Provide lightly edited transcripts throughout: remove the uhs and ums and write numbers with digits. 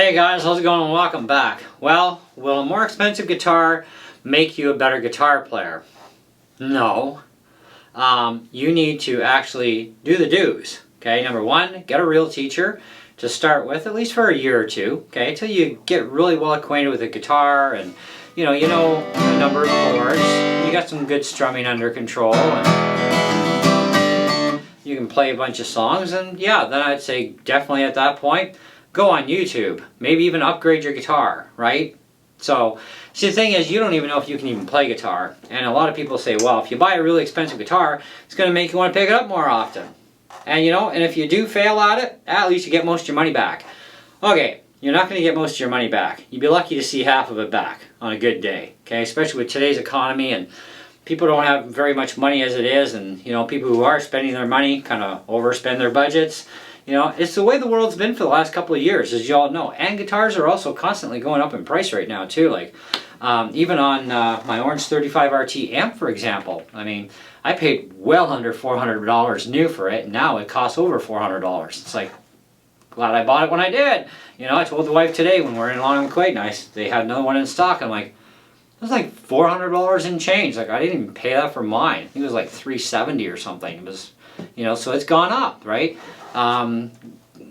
Hey guys, how's it going? Welcome back. Well, will a more expensive guitar make you a better guitar player? No. You need to actually do the do's. Okay, number one, get a real teacher to start with, at least for a year or two. Okay, until you get really well acquainted with the guitar and you know a number of chords. You got some good strumming under control, and you can play a bunch of songs. And yeah, then I'd say definitely at that point, go on YouTube, maybe even upgrade your guitar, right? So, see, the thing is, you don't even know if you can even play guitar. And a lot of people say, well, if you buy a really expensive guitar, it's going to make you want to pick it up more often. And and if you do fail at it, at least you get most of your money back. Okay, you're not going to get most of your money back. You'd be lucky to see half of it back on a good day, okay? Especially with today's economy, and people don't have very much money as it is, and people who are spending their money kind of overspend their budgets. It's the way the world's been for the last couple of years, as you all know. And guitars are also constantly going up in price right now, too. Like, even on my Orange 35 RT amp, for example. I mean, I paid well under $400 new for it, and now it costs over $400. It's like, glad I bought it when I did. I told the wife today when we were in Long Island, they had another one in stock. I'm like, it was like $400 in change. Like, I didn't even pay that for mine. I think it was like $370 or something. It was, so it's gone up, right?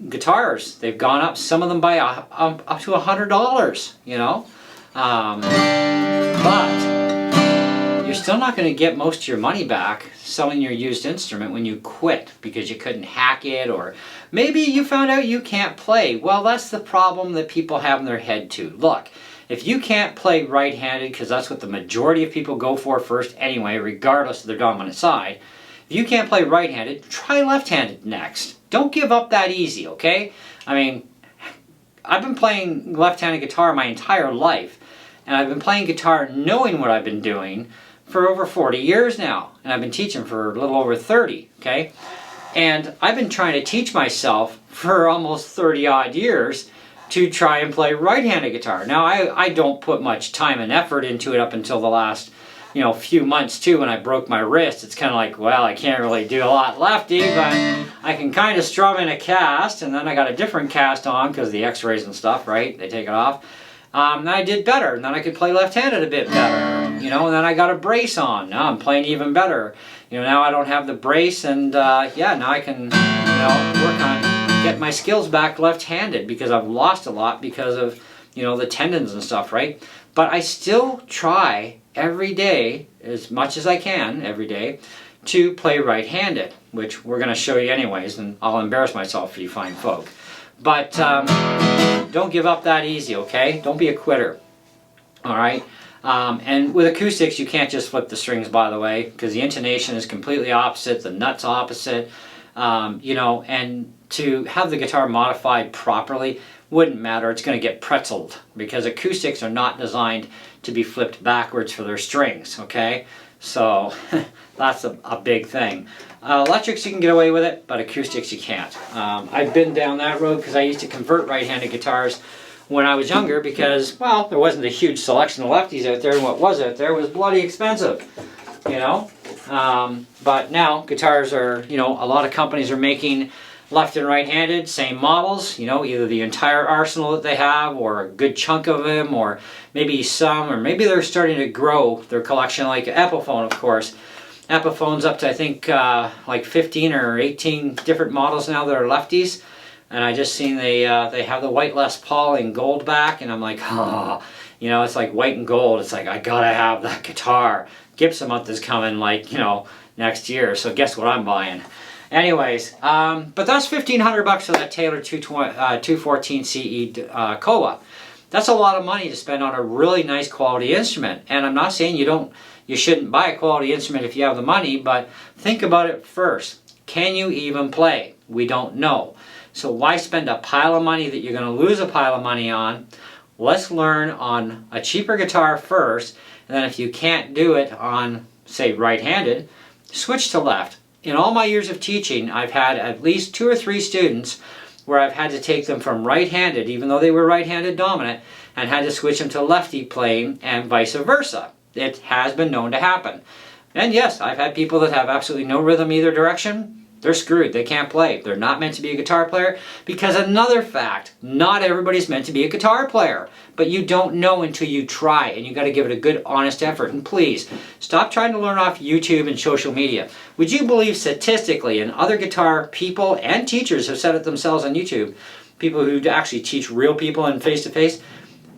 Guitars, they've gone up, some of them by up to $100, but you're still not going to get most of your money back selling your used instrument when you quit because you couldn't hack it, or maybe you found out you can't play. Well, that's the problem that people have in their head too. Look, if you can't play right-handed, because that's what the majority of people go for first anyway, regardless of their dominant side, if you can't play right-handed, try left-handed next. Don't give up that easy, okay? I mean, I've been playing left-handed guitar my entire life, and I've been playing guitar knowing what I've been doing for over 40 years now, and I've been teaching for a little over 30, okay? And I've been trying to teach myself for almost 30 odd years to try and play right-handed guitar. Now, I don't put much time and effort into it up until the last few months too, when I broke my wrist. It's kind of like, well, I can't really do a lot lefty, but I can kind of strum in a cast, and then I got a different cast on because the x-rays and stuff, right? They take it off. And I did better, and then I could play left-handed a bit better, and then I got a brace on. Now I'm playing even better. Now I don't have the brace, and yeah, now I can, work on getting my skills back left-handed, because I've lost a lot because of, the tendons and stuff, right? But I still try every day, as much as I can every day, to play right-handed, which we're going to show you anyways, and I'll embarrass myself for you fine folk. But don't give up that easy, okay? Don't be a quitter, all right? And with acoustics, you can't just flip the strings, by the way, because the intonation is completely opposite, the nut's opposite, and to have the guitar modified properly wouldn't matter. It's going to get pretzeled, because acoustics are not designed to be flipped backwards for their strings, okay? So that's a big thing. Electrics, you can get away with it, but acoustics you can't. I've been down that road because I used to convert right-handed guitars when I was younger, because, well, there wasn't a huge selection of lefties out there, and what was out there was bloody expensive, but now guitars are, a lot of companies are making left and right-handed, same models, either the entire arsenal that they have, or a good chunk of them, or maybe some, or maybe they're starting to grow their collection, like Epiphone, of course. Epiphone's up to, I think, like 15 or 18 different models now that are lefties, and I just seen they have the white Les Paul in gold back, and I'm like, oh, it's like white and gold. It's like, I gotta have that guitar. Gibson month is coming, like, next year, so guess what I'm buying. Anyways, but that's $1,500 for that Taylor 214 CE Koa. That's a lot of money to spend on a really nice quality instrument. And I'm not saying you shouldn't buy a quality instrument if you have the money, but think about it first. Can you even play? We don't know. So why spend a pile of money that you're going to lose a pile of money on? Let's learn on a cheaper guitar first, and then if you can't do it on, say, right-handed, switch to left. In all my years of teaching, I've had at least 2 or 3 students where I've had to take them from right-handed, even though they were right-handed dominant, and had to switch them to lefty playing, and vice versa. It has been known to happen. And yes, I've had people that have absolutely no rhythm either direction. they're screwed. They can't play. They're not meant to be a guitar player, because another fact, not everybody's meant to be a guitar player. But you don't know until you try, and you got to give it a good, honest effort. And please, stop trying to learn off YouTube and social media. Would you believe statistically, and other guitar people and teachers have said it themselves on YouTube, people who actually teach real people in face-to-face,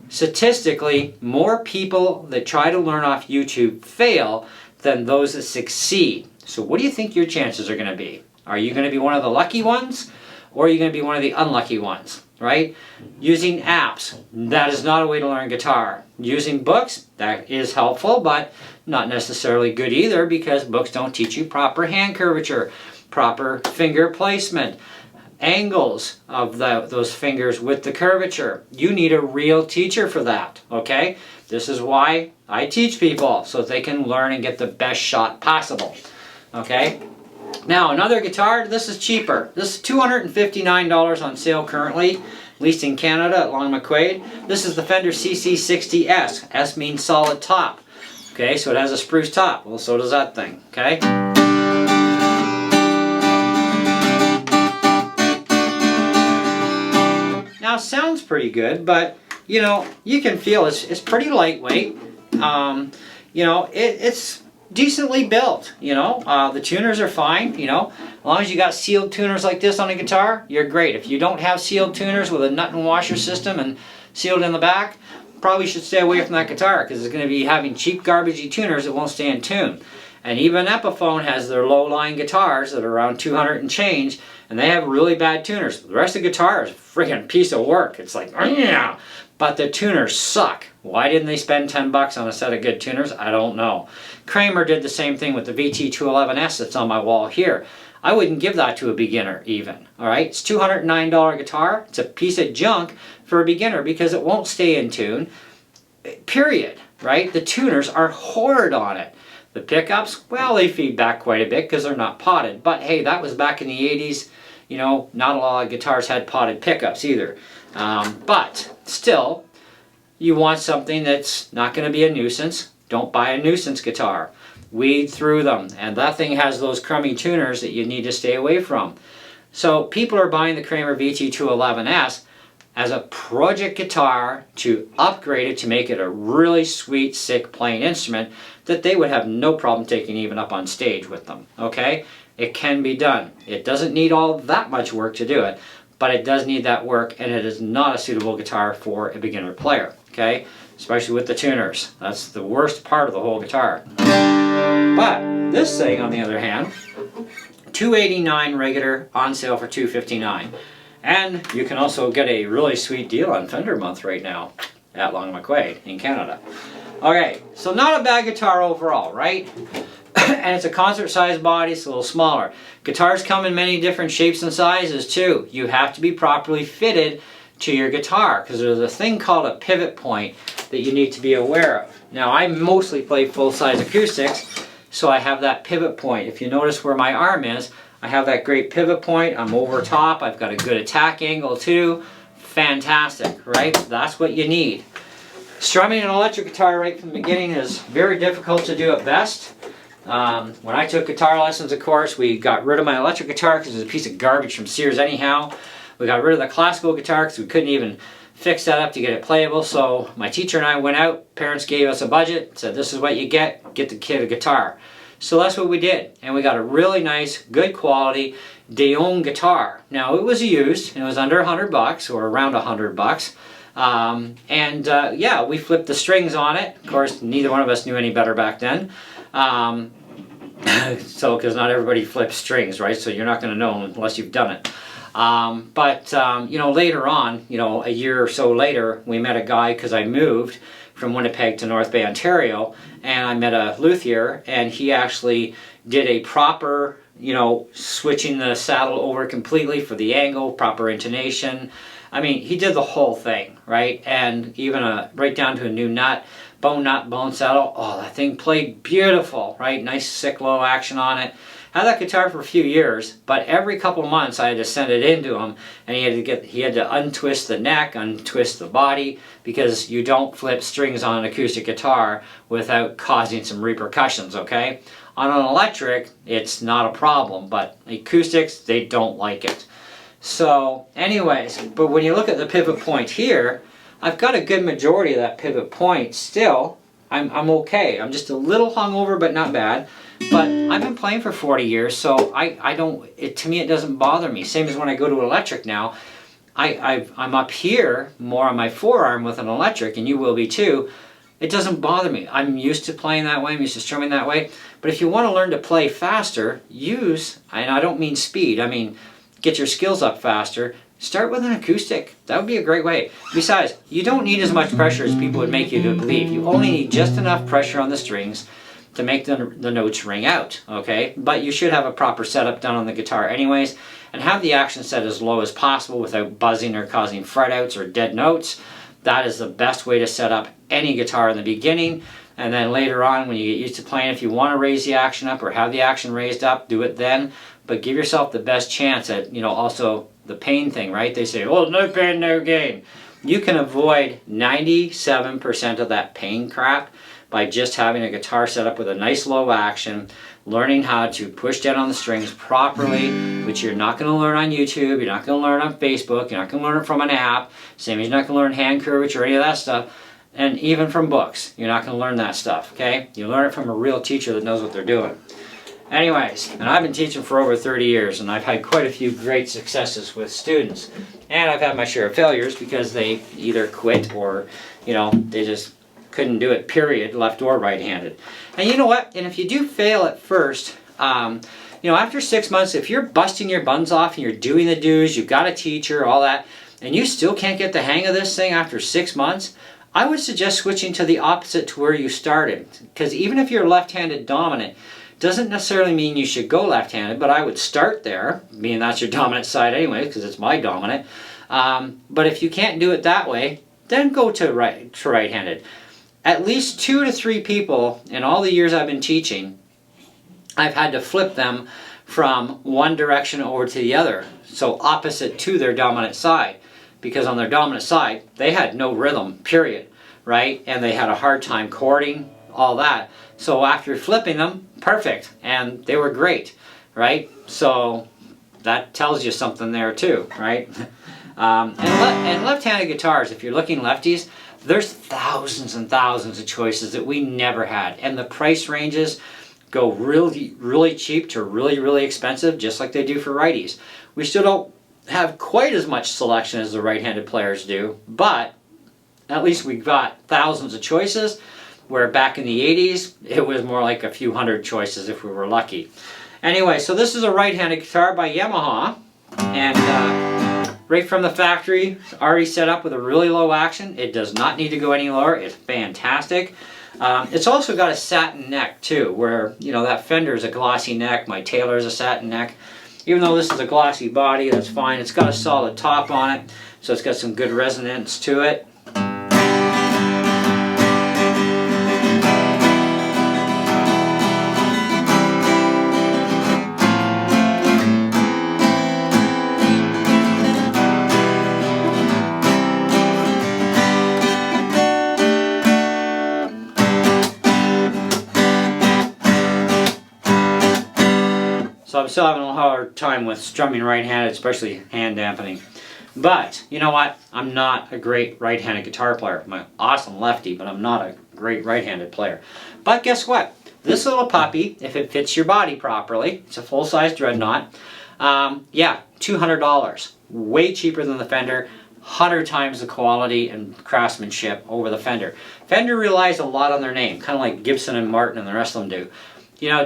statistically, more people that try to learn off YouTube fail than those that succeed. So what do you think your chances are going to be? Are you going to be one of the lucky ones, or are you going to be one of the unlucky ones, right? Using apps, that is not a way to learn guitar. Using books, that is helpful, but not necessarily good either, because books don't teach you proper hand curvature, proper finger placement, angles of those fingers with the curvature. You need a real teacher for that, okay? This is why I teach people, so they can learn and get the best shot possible, okay? Now, another guitar, this is cheaper. This is $259 on sale currently, at least in Canada at Long McQuaid. This is the Fender CC60S. S means solid top, okay? So it has a spruce top. Well, so does that thing, okay? Now, sounds pretty good, but you know, you can feel it's pretty lightweight. You know, it's decently built. You know, the tuners are fine. You know, as long as you got sealed tuners like this on a guitar, you're great. If you don't have sealed tuners with a nut and washer system and sealed in the back, probably should stay away from that guitar, because it's going to be having cheap garbagey tuners that won't stay in tune. And even Epiphone has their low-line guitars that are around 200 and change, and they have really bad tuners. The rest of the guitar is a freaking piece of work. It's like, yeah, but the tuners suck. Why didn't they spend 10 bucks on a set of good tuners? I don't know. Kramer did the same thing with the VT211S that's on my wall here. I wouldn't give that to a beginner even, all right? It's $209 guitar. It's a piece of junk for a beginner because it won't stay in tune, period, right? The tuners are horrid on it. The pickups, well, they feed back quite a bit because they're not potted. But hey, that was back in the 80s. You know, not a lot of guitars had potted pickups either. But still, you want something that's not going to be a nuisance. Don't buy a nuisance guitar. Weed through them. And that thing has those crummy tuners that you need to stay away from. So people are buying the Kramer VT211S as a project guitar to upgrade it to make it a really sweet, sick playing instrument that they would have no problem taking even up on stage with them, okay? It can be done. It doesn't need all that much work to do it, but it does need that work, and it is not a suitable guitar for a beginner player, okay? Especially with the tuners. That's the worst part of the whole guitar. But this thing, on the other hand, $289 regular, on sale for $259. And you can also get a really sweet deal on Fender month right now at Long McQuaid in Canada. Okay, so not a bad guitar overall, right? And it's a concert size body, it's a little smaller. Guitars come in many different shapes and sizes too. You have to be properly fitted to your guitar, because there's a thing called a pivot point that you need to be aware of. Now, I mostly play full-size acoustics, so I have that pivot point. If you notice where my arm is, I have that great pivot point. I'm over top. I've got a good attack angle too. Fantastic, right? That's what you need. Strumming an electric guitar right from the beginning is very difficult to do at best. When I took guitar lessons, of course, we got rid of my electric guitar because it was a piece of garbage from Sears anyhow. We got rid of the classical guitar because we couldn't even fix that up to get it playable. So my teacher and I went out. Parents gave us a budget, said this is what you get the kid a guitar. So that's what we did, and we got a really nice, good quality Deon guitar. Now, it was used, and it was under 100 bucks, or around 100 bucks. Yeah, we flipped the strings on it. Of course, neither one of us knew any better back then. Because not everybody flips strings, right? So you're not going to know unless you've done it. You know, later on, you know, a year or so later, we met a guy, because I moved from Winnipeg to North Bay, Ontario, and I met a luthier, and he actually did a proper, you know, switching the saddle over completely for the angle, proper intonation. I mean, he did the whole thing, right? And even right down to a new nut, bone saddle. Oh, that thing played beautiful, right? Nice, sick, low action on it. Had that guitar for a few years, but every couple months I had to send it into him, and he had to untwist the neck, untwist the body, because you don't flip strings on an acoustic guitar without causing some repercussions, okay? On an electric, it's not a problem, but acoustics, they don't like it. So anyways, but when you look at the pivot point here, I've got a good majority of that pivot point still. I'm okay. I'm just a little hungover, but not bad. But I've been playing for 40 years, so I don't, to me it doesn't bother me. Same as when I go to electric now. I'm up here more on my forearm with an electric, and you will be too. It doesn't bother me. I'm used to playing that way. I'm used to strumming that way. But if you want to learn to play faster, use, and I don't mean speed, I mean get your skills up faster, start with an acoustic. That would be a great way. Besides, you don't need as much pressure as people would make you to believe. You only need just enough pressure on the strings to make the notes ring out, okay? But you should have a proper setup done on the guitar anyways, and have the action set as low as possible without buzzing or causing fret outs or dead notes. That is the best way to set up any guitar in the beginning, and then later on when you get used to playing, if you want to raise the action up or have the action raised up, do it then, but give yourself the best chance at, also the pain thing, right? They say, oh, no pain, no gain. You can avoid 97% of that pain crap by just having a guitar set up with a nice low action, learning how to push down on the strings properly, which you're not going to learn on YouTube, you're not going to learn on Facebook, you're not going to learn it from an app, same as you're not going to learn hand curvature or any of that stuff, and even from books. You're not going to learn that stuff, okay? You learn it from a real teacher that knows what they're doing. Anyways, and I've been teaching for over 30 years, and I've had quite a few great successes with students. And I've had my share of failures because they either quit or, they just couldn't do it, period, left or right-handed. And you know what? And if you do fail at first, after 6 months, if you're busting your buns off and you're doing the do's, you've got a teacher, all that, and you still can't get the hang of this thing after 6 months, I would suggest switching to the opposite to where you started. Because even if you're left-handed dominant, doesn't necessarily mean you should go left-handed, but I would start there, being that's your dominant side anyway, because it's my dominant. But if you can't do it that way, then go to right-handed. At least 2 to 3 people in all the years I've been teaching, I've had to flip them from one direction over to the other, so opposite to their dominant side, because on their dominant side, they had no rhythm, period, right? And they had a hard time chording, all that. So after flipping them, perfect, and they were great, right? So that tells you something there too, right? And left-handed guitars, if you're looking lefties, there's thousands and thousands of choices that we never had, and the price ranges go really, really cheap to really, really expensive, just like they do for righties. We still don't have quite as much selection as the right-handed players do, but at least we've got thousands of choices, where back in the 80s, it was more like a few hundred choices if we were lucky. Anyway, so this is a right-handed guitar by Yamaha, and right from the factory, already set up with a really low action. It does not need to go any lower. It's fantastic. It's also got a satin neck too, where, that Fender is a glossy neck, my Taylor is a satin neck. Even though this is a glossy body, that's fine. It's got a solid top on it, so it's got some good resonance to it. So I'm still having a hard time with strumming right-handed, especially hand dampening. But, you know what? I'm not a great right-handed guitar player. I'm an awesome lefty, but I'm not a great right-handed player. But guess what? This little puppy, if it fits your body properly, it's a full-size dreadnought, yeah, $200. Way cheaper than the Fender. 100 times the quality and craftsmanship over the Fender. Fender relies a lot on their name, kind of like Gibson and Martin and the rest of them do.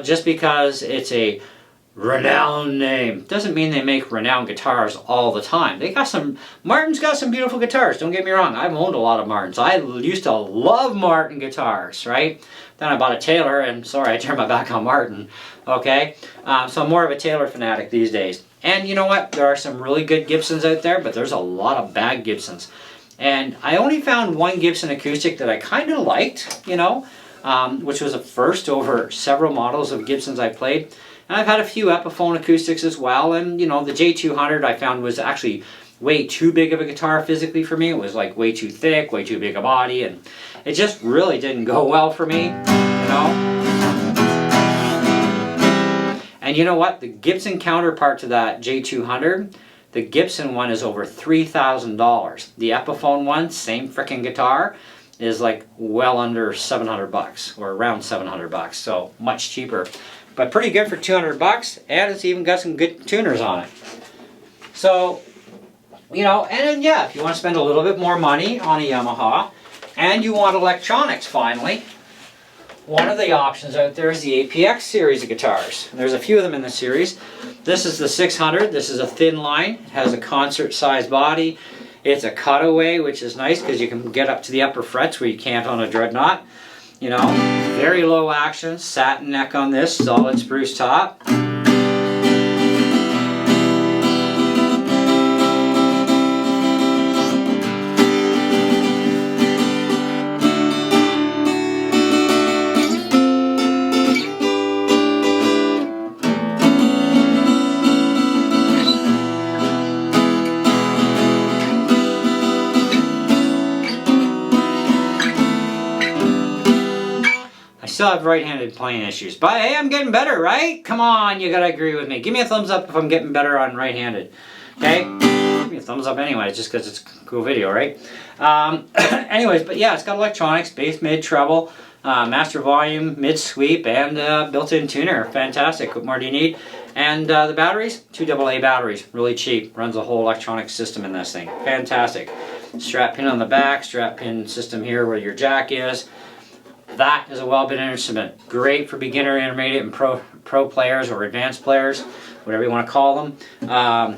Just because it's a renowned name doesn't mean they make renowned guitars all the time. Martin's got some beautiful guitars, don't get me wrong. I've owned a lot of Martins. I used to love Martin guitars, right? Then I bought a Taylor, and sorry, I turned my back on Martin, okay? So I'm more of a Taylor fanatic these days. And you know what? There are some really good Gibsons out there, but there's a lot of bad Gibsons. And I only found one Gibson acoustic that I kind of liked, which was a first over several models of Gibsons I played. And I've had a few Epiphone acoustics as well, and you know, the J200 I found was actually way too big of a guitar physically for me. It was like way too thick, way too big a body, and it just really didn't go well for me, you know. And you know what? The Gibson counterpart to that J200, the Gibson one is over $3,000. The Epiphone one, same frickin' guitar, is like well under $700 or around $700, so much cheaper. But pretty good for $200, and it's even got some good tuners on it. So, you know, and then yeah, if you want to spend a little bit more money on a Yamaha, and you want electronics finally, one of the options out there is the APX series of guitars. There's a few of them in the series. This is the 600. This is a thin line. It has a concert-sized body. It's a cutaway, which is nice because you can get up to the upper frets where you can't on a Dreadnought. You know, very low action, satin neck on this, solid spruce top. Still have right-handed playing issues, but hey, I'm getting better, right? Come on, you gotta agree with me. Give me a thumbs up if I'm getting better on right-handed. Okay, give me a thumbs up anyway, just because it's a cool video, right? Anyways, but yeah, it's got electronics, bass, mid, treble, master volume, mid sweep, and built-in tuner. Fantastic. What more do you need? And the batteries, 2 AA batteries, really cheap. Runs a whole electronic system in this thing. Fantastic. Strap pin on the back, strap pin system here where your jack is. That is a well-bit instrument. Great for beginner, intermediate, and pro players or advanced players, whatever you want to call them.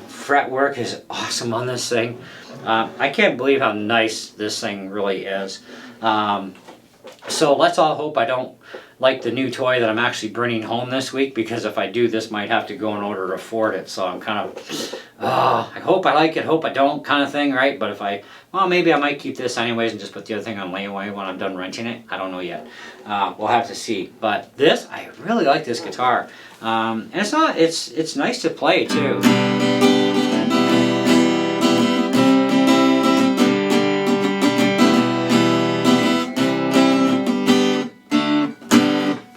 Fretwork is awesome on this thing. I can't believe how nice this thing really is. So let's all hope I don't like the new toy that I'm actually bringing home this week, because if I do, this might have to go in order to afford it. So I'm kind of, I hope I like it, hope I don't kind of thing, right? But if well, maybe I might keep this anyways and just put the other thing on layaway when I'm done renting it. I don't know yet. We'll have to see. But this, I really like this guitar. And it's nice to play too.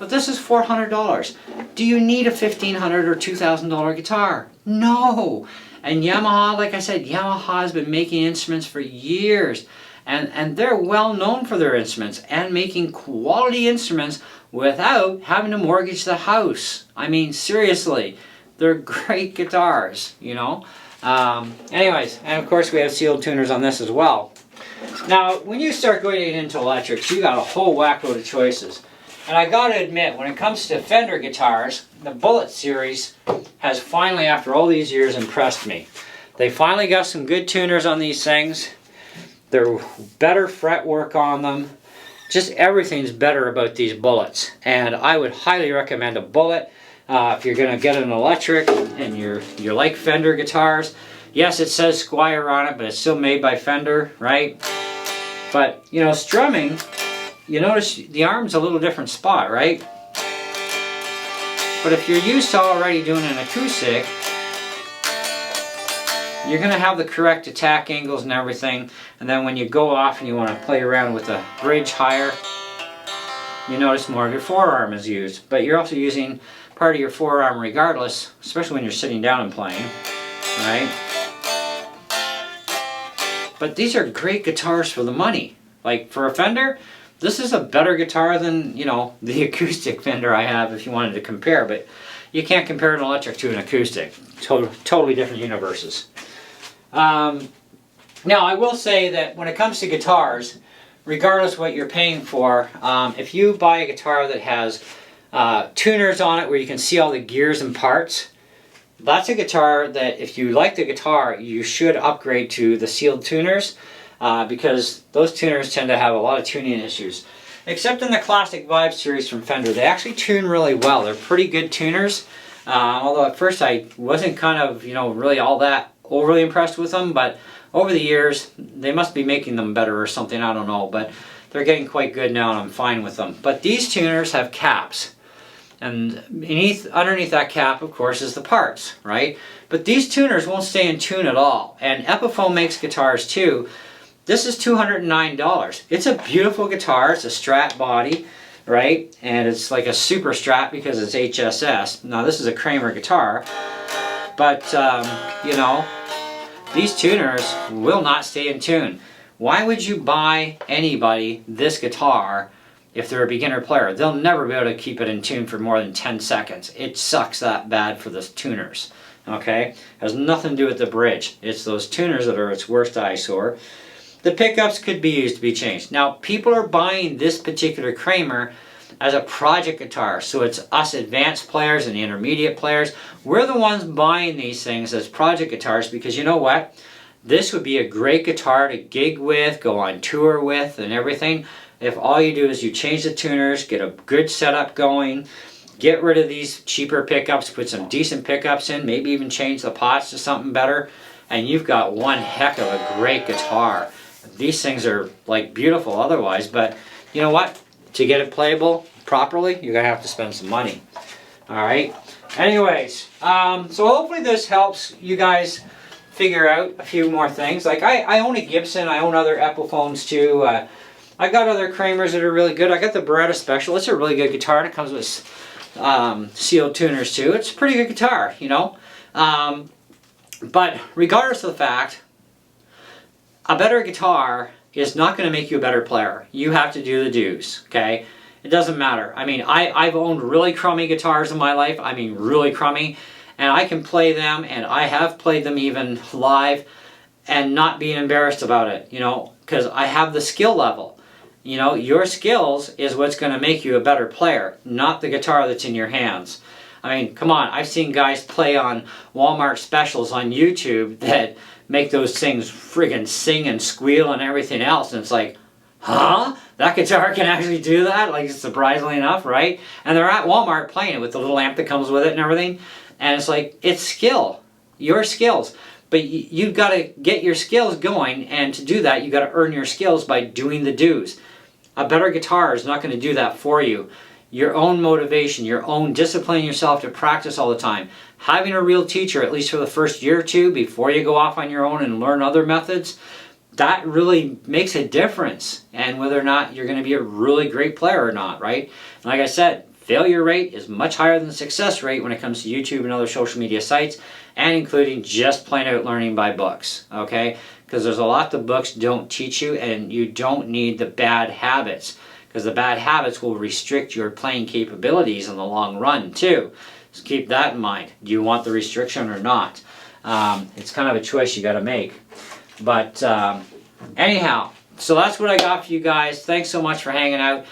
This is $400. Do you need a $1,500 or $2,000 guitar? No. And Yamaha, like I said, Yamaha has been making instruments for years. And they're well known for their instruments and making quality instruments without having to mortgage the house. I mean, seriously, they're great guitars, you know. Anyways, and of course we have sealed tuners on this as well. Now, when you start going into electrics, you got a whole whack load of choices. And I gotta admit, when it comes to Fender guitars, the Bullet series has finally, after all these years, impressed me. They finally got some good tuners on these things. They're better fretwork on them. Just everything's better about these Bullets. And I would highly recommend a Bullet if you're gonna get an electric and you're like Fender guitars. Yes, it says Squier on it, but it's still made by Fender, right? But, you know, strumming, you notice the arm's a little different spot, right? But if you're used to already doing an acoustic, you're going to have the correct attack angles and everything. And then when you go off and you want to play around with the bridge higher, you notice more of your forearm is used. But you're also using part of your forearm regardless, especially when you're sitting down and playing, right? But these are great guitars for the money. Like for a Fender, this is a better guitar than, you know, the acoustic Fender I have if you wanted to compare, but you can't compare an electric to an acoustic. Totally different universes. Now, I will say that when it comes to guitars, regardless what you're paying for, if you buy a guitar that has tuners on it where you can see all the gears and parts, that's a guitar that if you like the guitar, you should upgrade to the sealed tuners. Because those tuners tend to have a lot of tuning issues. Except in the Classic Vibe series from Fender, they actually tune really well. They're pretty good tuners. Although at first I wasn't kind of, you know, really all that overly impressed with them, but over the years, they must be making them better or something, I don't know, but they're getting quite good now and I'm fine with them. But these tuners have caps. And underneath that cap, of course, is the parts, right? But these tuners won't stay in tune at all. And Epiphone makes guitars too. This is $209. It's a beautiful guitar. It's a Strat body, right? And it's like a super Strat because it's HSS. Now this is a Kramer guitar, but you know, these tuners will not stay in tune. Why would you buy anybody this guitar if they're a beginner player? They'll never be able to keep it in tune for more than 10 seconds. It sucks that bad for the tuners, okay? Has nothing to do with the bridge. It's those tuners that are its worst eyesore. The pickups could be used to be changed. Now, people are buying this particular Kramer as a project guitar, so it's us advanced players and the intermediate players. We're the ones buying these things as project guitars because you know what? This would be a great guitar to gig with, go on tour with, and everything. If all you do is you change the tuners, get a good setup going, get rid of these cheaper pickups, put some decent pickups in, maybe even change the pots to something better, and you've got one heck of a great guitar. These things are like beautiful otherwise, but you know what? To get it playable properly, you're going to have to spend some money. Alright? Anyways, so hopefully this helps you guys figure out a few more things. Like I own a Gibson, I own other Epiphones too. I got other Kramers that are really good. I got the Beretta Special. It's a really good guitar, and it comes with sealed tuners too. It's a pretty good guitar, you know. But regardless of the fact, a better guitar is not going to make you a better player. You have to do the dues, okay? It doesn't matter. I mean, I've owned really crummy guitars in my life. I mean, really crummy. And I can play them, and I have played them even live, and not being embarrassed about it, you know, because I have the skill level. You know, your skills is what's going to make you a better player, not the guitar that's in your hands. I mean, come on, I've seen guys play on Walmart specials on YouTube that make those things friggin' sing and squeal and everything else, and it's like, huh? That guitar can actually do that? Like, surprisingly enough, right? And they're at Walmart playing it with the little amp that comes with it and everything. And it's like, it's skill, your skills. But you've got to get your skills going, and to do that, you've got to earn your skills by doing the dues. A better guitar is not going to do that for you. Your own motivation, your own disciplining yourself to practice all the time. Having a real teacher, at least for the first year or two, before you go off on your own and learn other methods, that really makes a difference. And whether or not you're going to be a really great player or not, right? And like I said, failure rate is much higher than the success rate when it comes to YouTube and other social media sites, and including just plain out learning by books, okay? Because there's a lot the books don't teach you, and you don't need the bad habits, because the bad habits will restrict your playing capabilities in the long run too. So keep that in mind. Do you want the restriction or not? It's kind of a choice you got to make. But anyhow, so that's what I got for you guys. Thanks so much for hanging out.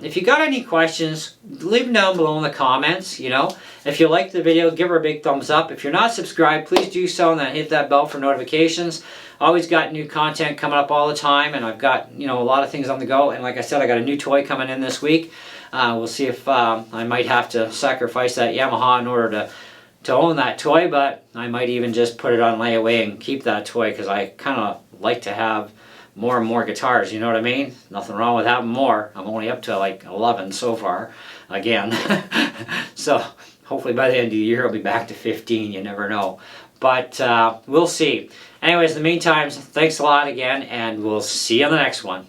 If you got any questions, leave them down below in the comments, you know. If you liked the video, give her a big thumbs up. If you're not subscribed, please do so, and then hit that bell for notifications. Always got new content coming up all the time, and I've got, you know, a lot of things on the go. And like I said, I got a new toy coming in this week. We'll see if I might have to sacrifice that Yamaha in order to own that toy, but I might even just put it on layaway and keep that toy, because I kind of like to have more and more guitars, you know what I mean? Nothing wrong with having more. I'm only up to like 11 so far, again. So hopefully by the end of the year I'll be back to 15, you never know. But we'll see. Anyways, in the meantime, thanks a lot again, and we'll see you on the next one.